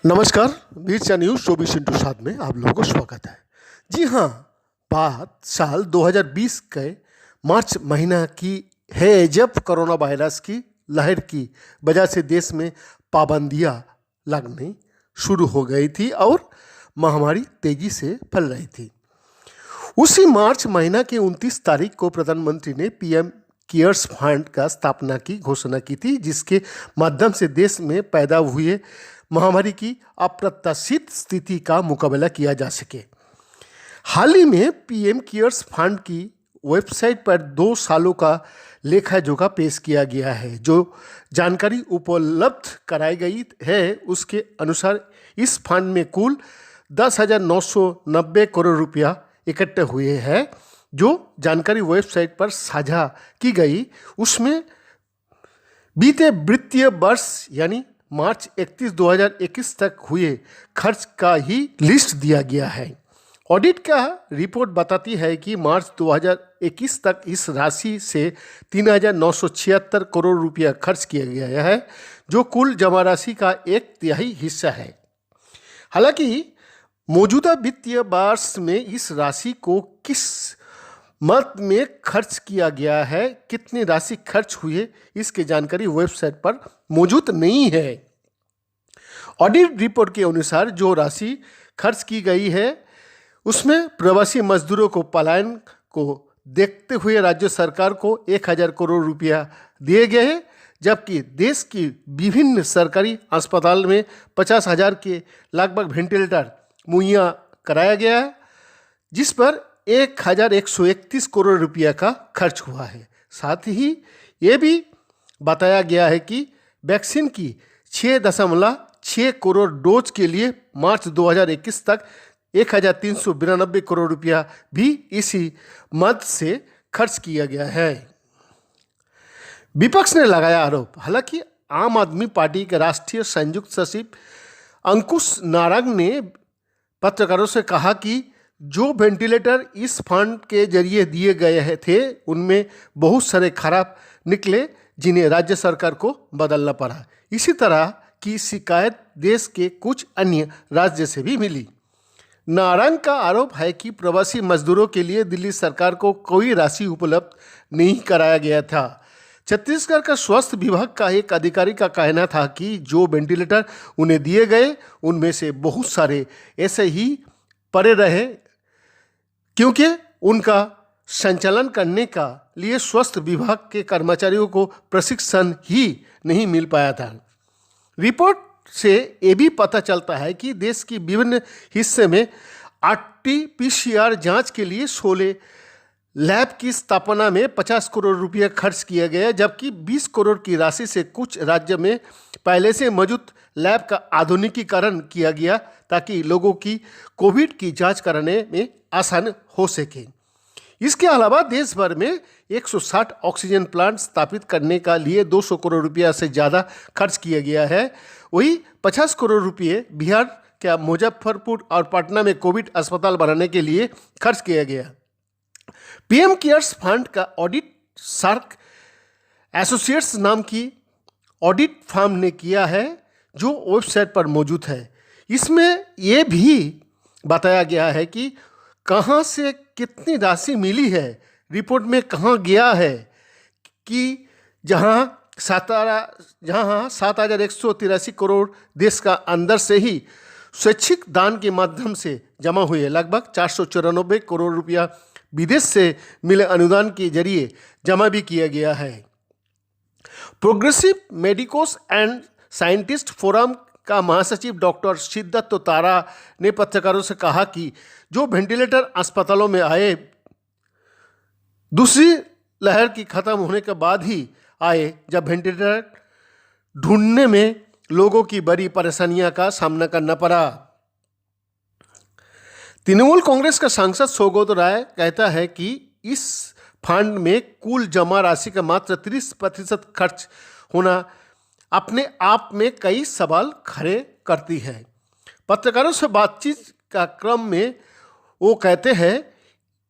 नमस्कार, मिर्चा news 24x7 में आप लोगों को स्वागत है। जी हाँ, बात साल 2020 के मार्च महीना की है, जब कोरोना वायरस की लहर की वजह से देश में पाबंदियां लगनी शुरू हो गई थी और महामारी तेजी से फैल रही थी। उसी मार्च महीना के 29 तारीख को प्रधानमंत्री ने पीएम केयर्स फंड का स्थापना की घोषणा की थी, जिसके माध्यम से देश में पैदा हुए महामारी की अप्रत्याशित स्थिति का मुकाबला किया जा सके। हाल ही में पीएम केयर्स फंड की वेबसाइट पर 2 सालों का लेखा जोखा पेश किया गया है। जो जानकारी उपलब्ध कराई गई है, उसके अनुसार इस फंड में कुल 10,990 करोड़ रुपया इकट्ठे हुए हैं। जो जानकारी वेबसाइट पर साझा की गई, उसमें बीते वित्तीय वर्ष यानी मार्च 31, 2021 तक हुए खर्च का ही लिस्ट दिया गया है। ऑडिट का रिपोर्ट बताती है कि मार्च 2021 तक इस राशि से 3,976 करोड़ रुपया खर्च किया गया है, जो कुल जमा राशि का 1/3 हिस्सा है। हालांकि मौजूदा वित्तीय वर्ष में इस राशि को किस मद में खर्च किया गया है, कितनी राशि खर्च हुई, इसकी जानकारी वेबसाइट पर मौजूद नहीं है। ऑडिट रिपोर्ट के अनुसार जो राशि खर्च की गई है, उसमें प्रवासी मजदूरों को पलायन को देखते हुए राज्य सरकार को 1,000 करोड़ रुपया दिए गए हैं, जबकि देश की विभिन्न सरकारी अस्पताल में 50,000 के लगभग वेंटिलेटर मुहैया कराया गया है, जिस पर 1,131 करोड़ रुपया का खर्च हुआ है। साथ ही ये भी बताया गया है कि वैक्सीन की 6.6 करोड़ डोज के लिए मार्च 2021 तक 1,392 करोड़ रुपया भी इसी मद से खर्च किया गया है। विपक्ष ने लगाया आरोप। हालांकि आम आदमी पार्टी के राष्ट्रीय संयुक्त सचिव अंकुश नारंग ने पत्रकारों से कहा कि जो वेंटिलेटर इस फंड के जरिए दिए गए थे, उनमें बहुत सारे खराब निकले, जिन्हें राज्य सरकार को बदलना पड़ा। इसी तरह की शिकायत देश के कुछ अन्य राज्य से भी मिली। नारंग का आरोप है कि प्रवासी मजदूरों के लिए दिल्ली सरकार को कोई राशि उपलब्ध नहीं कराया गया था। छत्तीसगढ़ का स्वास्थ्य विभाग का एक अधिकारी का कहना था कि जो वेंटिलेटर उन्हें दिए गए, उनमें से बहुत सारे ऐसे ही पड़े रहे, क्योंकि उनका संचालन करने का लिए स्वास्थ्य विभाग के कर्मचारियों को प्रशिक्षण ही नहीं मिल पाया था। रिपोर्ट से ये भी पता चलता है कि देश की विभिन्न हिस्से में RT-PCR जांच के लिए 16 लैब की स्थापना में 50 करोड़ रुपया खर्च किया गया, जबकि 20 करोड़ की राशि से कुछ राज्य में पहले से मौजूद लैब का आधुनिकीकरण किया गया, ताकि लोगों की कोविड की जांच कराने में आसान हो सके। इसके अलावा देश भर में 160 ऑक्सीजन प्लांट स्थापित करने का लिए 200 करोड़ रुपया से ज़्यादा खर्च किया गया है। वही 50 करोड़ रुपये बिहार के मुजफ्फरपुर और पटना में कोविड अस्पताल बनाने के लिए खर्च किया गया। पीएम केयर्स फंड का ऑडिट शार्क एसोसिएट्स नाम की ऑडिट फर्म ने किया है, जो वेबसाइट पर मौजूद है। इसमें यह भी बताया गया है कि कहां से कितनी राशि मिली है, रिपोर्ट में कहां गया है कि जहां 7,183 करोड़ देश का अंदर से ही स्वैच्छिक दान के माध्यम से जमा हुए, लगभग 494 करोड़ रुपया विदेश से मिले अनुदान के जरिए जमा भी किया गया है। Progressive medicos and scientist forum का महासचिव डॉक्टर सिद्धार्थ तारा ने पत्रकारों से कहा कि जो वेंटिलेटर अस्पतालों में आए, दूसरी लहर की खत्म होने के बाद ही आए, जब वेंटिलेटर ढूंढने में लोगों की बड़ी परेशानियों का सामना करना पड़ा। तृणमूल कांग्रेस का सांसद सौगत राय कहता है कि इस फंड में कुल जमा राशि का मात्र 30% खर्च होना अपने आप में कई सवाल खड़े करती है। पत्रकारों से बातचीत का क्रम में वो कहते हैं,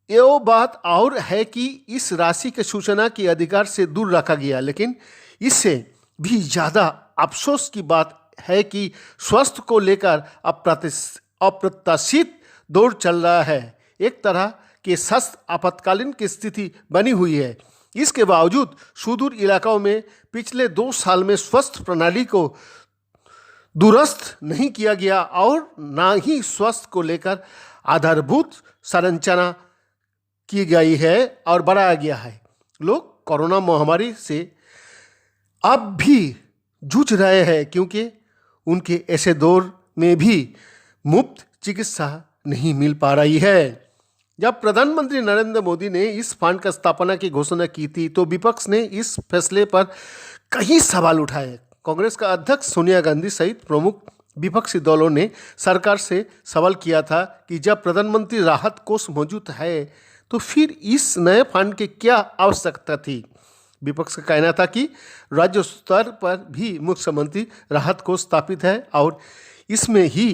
ये बात और है कि इस राशि के सूचना के अधिकार से दूर रखा गया, लेकिन इससे भी ज़्यादा अफसोस की बात है कि स्वास्थ्य को लेकर अप्रत्याशित दौर चल रहा है। एक तरह के सख्त आपातकालीन की स्थिति बनी हुई है। इसके बावजूद सुदूर इलाकों में पिछले 2 साल में स्वास्थ्य प्रणाली को दुरुस्त नहीं किया गया और ना ही स्वास्थ्य को लेकर आधारभूत संरचना की गई है और बढ़ाया गया है। लोग कोरोना महामारी से अब भी जूझ रहे हैं क्योंकि उनके ऐसे दौर में भी मुफ्त चिकित्सा नहीं मिल पा रही है। जब प्रधानमंत्री नरेंद्र मोदी ने इस फंड का स्थापना की घोषणा की थी तो विपक्ष ने इस फैसले पर कई सवाल उठाए। कांग्रेस का अध्यक्ष सोनिया गांधी सहित प्रमुख विपक्षी दलों ने सरकार से सवाल किया था कि जब प्रधानमंत्री राहत कोष मौजूद है तो फिर इस नए फंड की क्या आवश्यकता थी। विपक्ष का कहना था कि राज्य स्तर पर भी मुख्यमंत्री राहत कोष स्थापित है और इसमें ही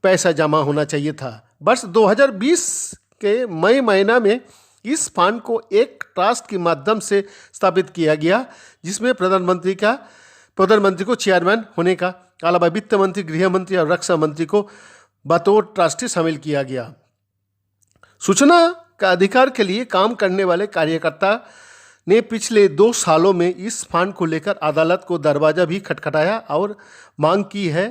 पैसा जमा होना चाहिए था। वर्ष 2020 के मई महीना में इस फंड को एक ट्रस्ट के माध्यम से स्थापित किया गया जिसमें प्रधानमंत्री को चेयरमैन होने का अलावा वित्त मंत्री, गृह मंत्री और रक्षा मंत्री को बतौर ट्रस्टी शामिल किया गया। सूचना का अधिकार के लिए काम करने वाले कार्यकर्ता ने पिछले 2 सालों में इस फंड को लेकर अदालत को दरवाजा भी खटखटाया और मांग की है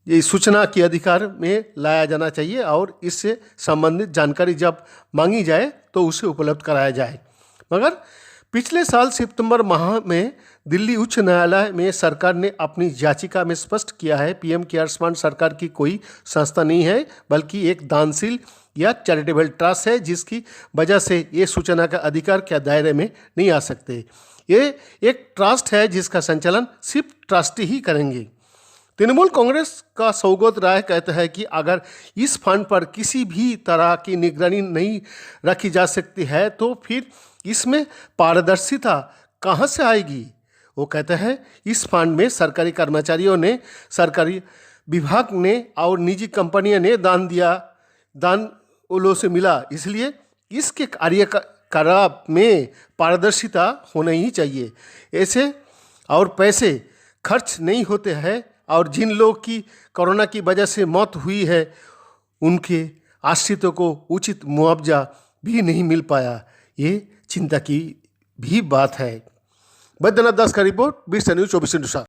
ये सूचना के अधिकार में लाया जाना चाहिए और इससे संबंधित जानकारी जब मांगी जाए तो उसे उपलब्ध कराया जाए। मगर पिछले साल सितंबर माह में दिल्ली उच्च न्यायालय में सरकार ने अपनी याचिका में स्पष्ट किया है पीएम केयर्स फंड सरकार की कोई संस्था नहीं है बल्कि एक दानशील या चैरिटेबल ट्रस्ट है जिसकी वजह से ये सूचना का अधिकार के दायरे में नहीं आ सकते। ये एक ट्रस्ट है जिसका संचालन सिर्फ ट्रस्टी ही करेंगे। तृणमूल कांग्रेस का सौगत राय कहता है कि अगर इस फंड पर किसी भी तरह की निगरानी नहीं रखी जा सकती है तो फिर इसमें पारदर्शिता कहाँ से आएगी। वो कहता है इस फंड में सरकारी कर्मचारियों ने, सरकारी विभाग ने और निजी कंपनियों ने दान उलों से मिला, इसलिए इसके कार्यकलाप में पारदर्शिता होना ही चाहिए। ऐसे और पैसे खर्च नहीं होते हैं और जिन लोग की कोरोना की वजह से मौत हुई है उनके आश्रितों को उचित मुआवजा भी नहीं मिल पाया। ये चिंता की भी बात है। बैद्यनाथ दास का रिपोर्ट 20 न्यूज़ 24 इंटू 7।